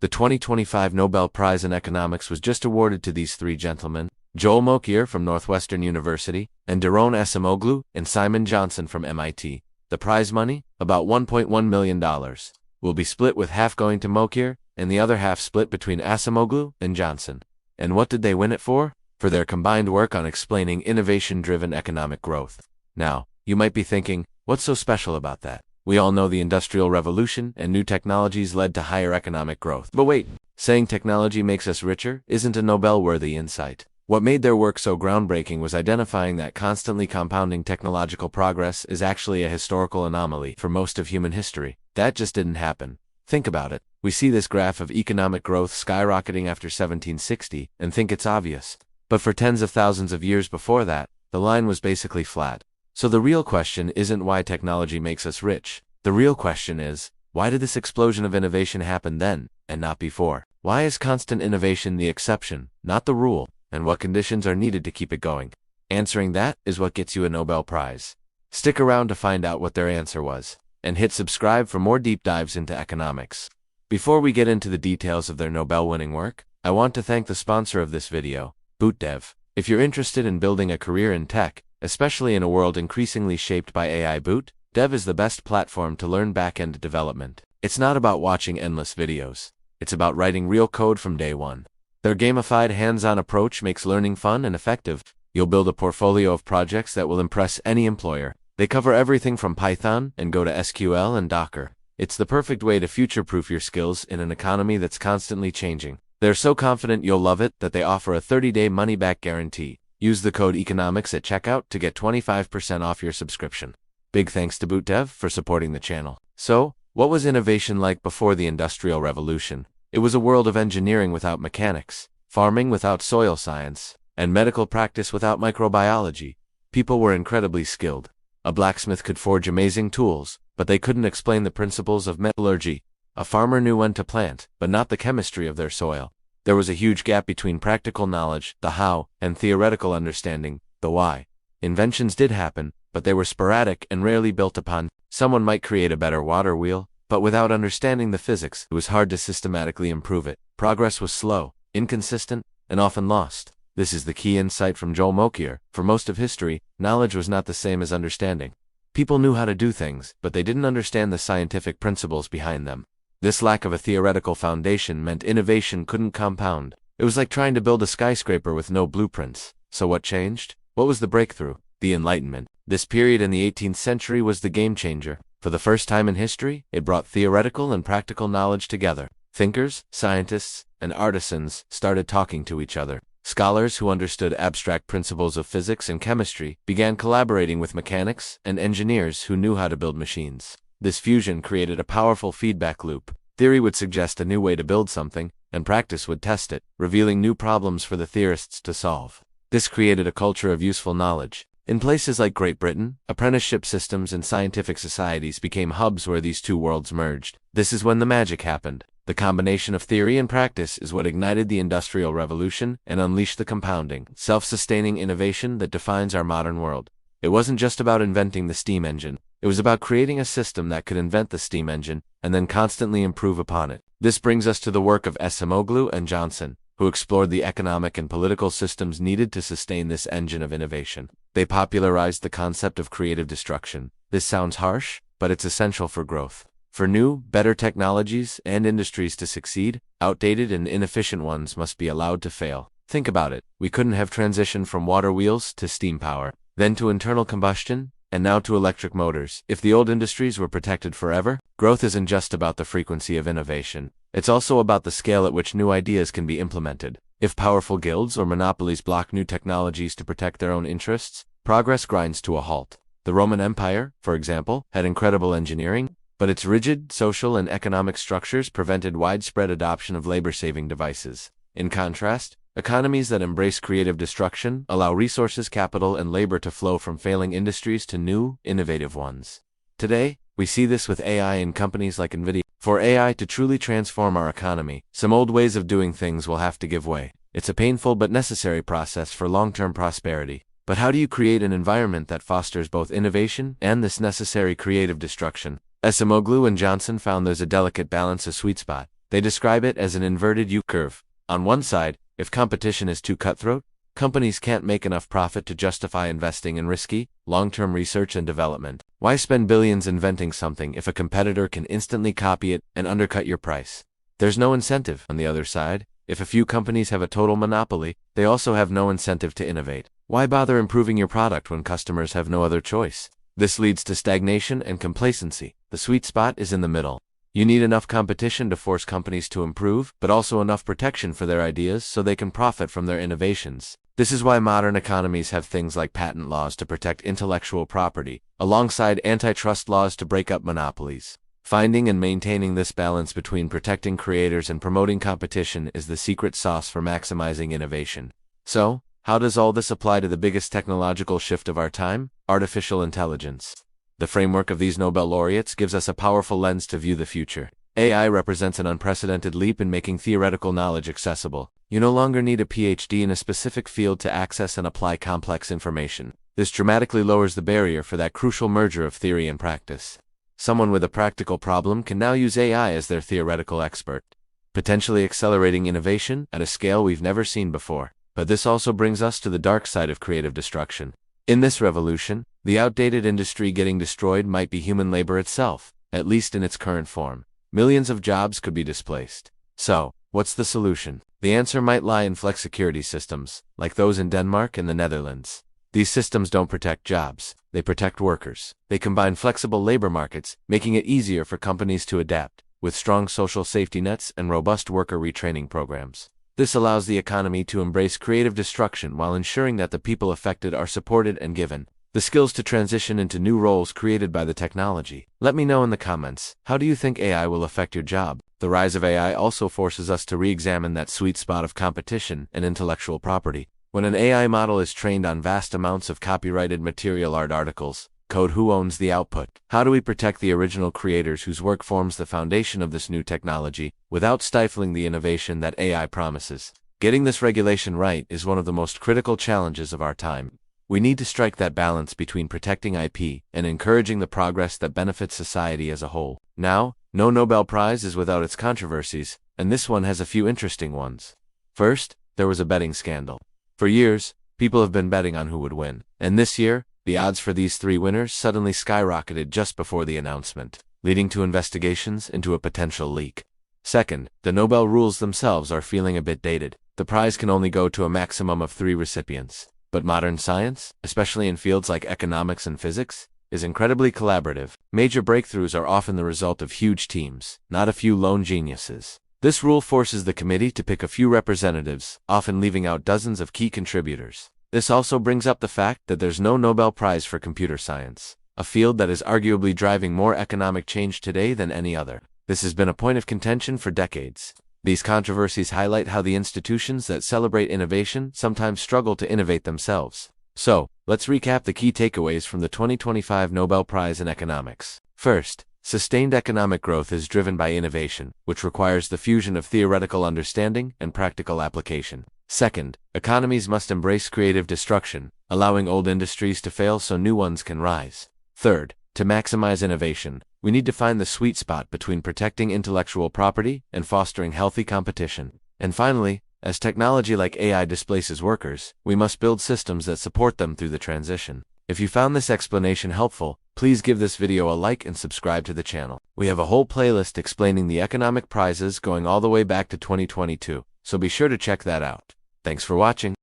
The 2025 Nobel Prize in Economics was just awarded to these three gentlemen, Joel Mokyr from Northwestern University, and Daron Acemoglu and Simon Johnson from MIT. The prize money, about $1.1 million, will be split with half going to Mokyr and the other half split between Acemoglu and Johnson. And what did they win it for? For their combined work on explaining innovation-driven economic growth. Now, you might be thinking, what's so special about that? We all know the Industrial Revolution and new technologies led to higher economic growth. But wait, saying technology makes us richer isn't a Nobel-worthy insight. What made their work so groundbreaking was identifying that constantly compounding technological progress is actually a historical anomaly for most of human history. That just didn't happen. Think about it. We see this graph of economic growth skyrocketing after 1760 and think it's obvious. But for tens of thousands of years before that, the line was basically flat. So the real question isn't why technology makes us rich. The real question is, why did this explosion of innovation happen then, and not before? Why is constant innovation the exception, not the rule, and what conditions are needed to keep it going? Answering that is what gets you a Nobel Prize. Stick around to find out what their answer was, and hit subscribe for more deep dives into economics. Before we get into the details of their Nobel-winning work, I want to thank the sponsor of this video, Boot.dev. If you're interested in building a career in tech, especially in a world increasingly shaped by AI, Boot.dev is the best platform to learn back-end development. It's not about watching endless videos. It's about writing real code from day one. Their gamified hands-on approach makes learning fun and effective. You'll build a portfolio of projects that will impress any employer. They cover everything from Python and Go to SQL and Docker. It's the perfect way to future-proof your skills in an economy that's constantly changing. They're so confident you'll love it that they offer a 30-day money-back guarantee. Use the code ECONOMICS at checkout to get 25% off your subscription. Big thanks to Boot.dev for supporting the channel. So, what was innovation like before the Industrial Revolution? It was a world of engineering without mechanics, farming without soil science, and medical practice without microbiology. People were incredibly skilled. A blacksmith could forge amazing tools, but they couldn't explain the principles of metallurgy. A farmer knew when to plant, but not the chemistry of their soil. There was a huge gap between practical knowledge, the how, and theoretical understanding, the why. Inventions did happen, but they were sporadic and rarely built upon. Someone might create a better water wheel, but without understanding the physics, it was hard to systematically improve it. Progress was slow, inconsistent, and often lost. This is the key insight from Joel Mokyr. For most of history, knowledge was not the same as understanding. People knew how to do things, but they didn't understand the scientific principles behind them. This lack of a theoretical foundation meant innovation couldn't compound. It was like trying to build a skyscraper with no blueprints. So what changed? What was the breakthrough? The Enlightenment. This period in the 18th century was the game changer. For the first time in history, it brought theoretical and practical knowledge together. Thinkers, scientists, and artisans started talking to each other. Scholars who understood abstract principles of physics and chemistry began collaborating with mechanics and engineers who knew how to build machines. This fusion created a powerful feedback loop. Theory would suggest a new way to build something, and practice would test it, revealing new problems for the theorists to solve. This created a culture of useful knowledge. In places like Great Britain, apprenticeship systems and scientific societies became hubs where these two worlds merged. This is when the magic happened. The combination of theory and practice is what ignited the Industrial Revolution and unleashed the compounding, self-sustaining innovation that defines our modern world. It wasn't just about inventing the steam engine. It was about creating a system that could invent the steam engine and then constantly improve upon it. This brings us to the work of Acemoglu and Johnson, who explored the economic and political systems needed to sustain this engine of innovation. They popularized the concept of creative destruction. This sounds harsh, but it's essential for growth. For new, better technologies and industries to succeed, outdated and inefficient ones must be allowed to fail. Think about it. We couldn't have transitioned from water wheels to steam power, then to internal combustion, and now to electric motors. If the old industries were protected forever, growth isn't just about the frequency of innovation. It's also about the scale at which new ideas can be implemented. If powerful guilds or monopolies block new technologies to protect their own interests, progress grinds to a halt. The Roman Empire, for example, had incredible engineering, but its rigid social and economic structures prevented widespread adoption of labor-saving devices. In contrast, economies that embrace creative destruction allow resources, capital, and labor to flow from failing industries to new, innovative ones. Today, we see this with AI in companies like NVIDIA. For AI to truly transform our economy, some old ways of doing things will have to give way. It's a painful but necessary process for long-term prosperity. But how do you create an environment that fosters both innovation and this necessary creative destruction? Acemoglu and Johnson found there's a delicate balance, a sweet spot. They describe it as an inverted U-curve. On one side, if competition is too cutthroat, companies can't make enough profit to justify investing in risky, long-term research and development. Why spend billions inventing something if a competitor can instantly copy it and undercut your price? There's no incentive. On the other side, if a few companies have a total monopoly, they also have no incentive to innovate. Why bother improving your product when customers have no other choice? This leads to stagnation and complacency. The sweet spot is in the middle. You need enough competition to force companies to improve, but also enough protection for their ideas so they can profit from their innovations. This is why modern economies have things like patent laws to protect intellectual property, alongside antitrust laws to break up monopolies. Finding and maintaining this balance between protecting creators and promoting competition is the secret sauce for maximizing innovation. So, how does all this apply to the biggest technological shift of our time? Artificial intelligence. The framework of these Nobel laureates gives us a powerful lens to view the future. AI represents an unprecedented leap in making theoretical knowledge accessible. You no longer need a PhD in a specific field to access and apply complex information. This dramatically lowers the barrier for that crucial merger of theory and practice. Someone with a practical problem can now use AI as their theoretical expert, potentially accelerating innovation at a scale we've never seen before. But this also brings us to the dark side of creative destruction. In this revolution, the outdated industry getting destroyed might be human labor itself, at least in its current form. Millions of jobs could be displaced. So, what's the solution? The answer might lie in flexicurity systems, like those in Denmark and the Netherlands. These systems don't protect jobs, they protect workers. They combine flexible labor markets, making it easier for companies to adapt, with strong social safety nets and robust worker retraining programs. This allows the economy to embrace creative destruction while ensuring that the people affected are supported and given the skills to transition into new roles created by the technology. Let me know in the comments, how do you think AI will affect your job? The rise of AI also forces us to re-examine that sweet spot of competition and intellectual property. When an AI model is trained on vast amounts of copyrighted material, art, articles, code, who owns the output? How do we protect the original creators whose work forms the foundation of this new technology without stifling the innovation that AI promises? Getting this regulation right is one of the most critical challenges of our time. We need to strike that balance between protecting IP and encouraging the progress that benefits society as a whole. Now, no Nobel Prize is without its controversies, and this one has a few interesting ones. First, there was a betting scandal. For years, people have been betting on who would win, and this year, the odds for these three winners suddenly skyrocketed just before the announcement, leading to investigations into a potential leak. Second, the Nobel rules themselves are feeling a bit dated. The prize can only go to a maximum of 3 recipients. But modern science, especially in fields like economics and physics, is incredibly collaborative. Major breakthroughs are often the result of huge teams, not a few lone geniuses. This rule forces the committee to pick a few representatives, often leaving out dozens of key contributors. This also brings up the fact that there's no Nobel Prize for computer science, a field that is arguably driving more economic change today than any other. This has been a point of contention for decades. These controversies highlight how the institutions that celebrate innovation sometimes struggle to innovate themselves. So, let's recap the key takeaways from the 2025 Nobel Prize in Economics. First, sustained economic growth is driven by innovation, which requires the fusion of theoretical understanding and practical application. Second, economies must embrace creative destruction, allowing old industries to fail so new ones can rise. Third, to maximize innovation, we need to find the sweet spot between protecting intellectual property and fostering healthy competition. And finally, as technology like AI displaces workers, we must build systems that support them through the transition. If you found this explanation helpful, please give this video a like and subscribe to the channel. We have a whole playlist explaining the economic prizes going all the way back to 2022, so be sure to check that out. Thanks for watching.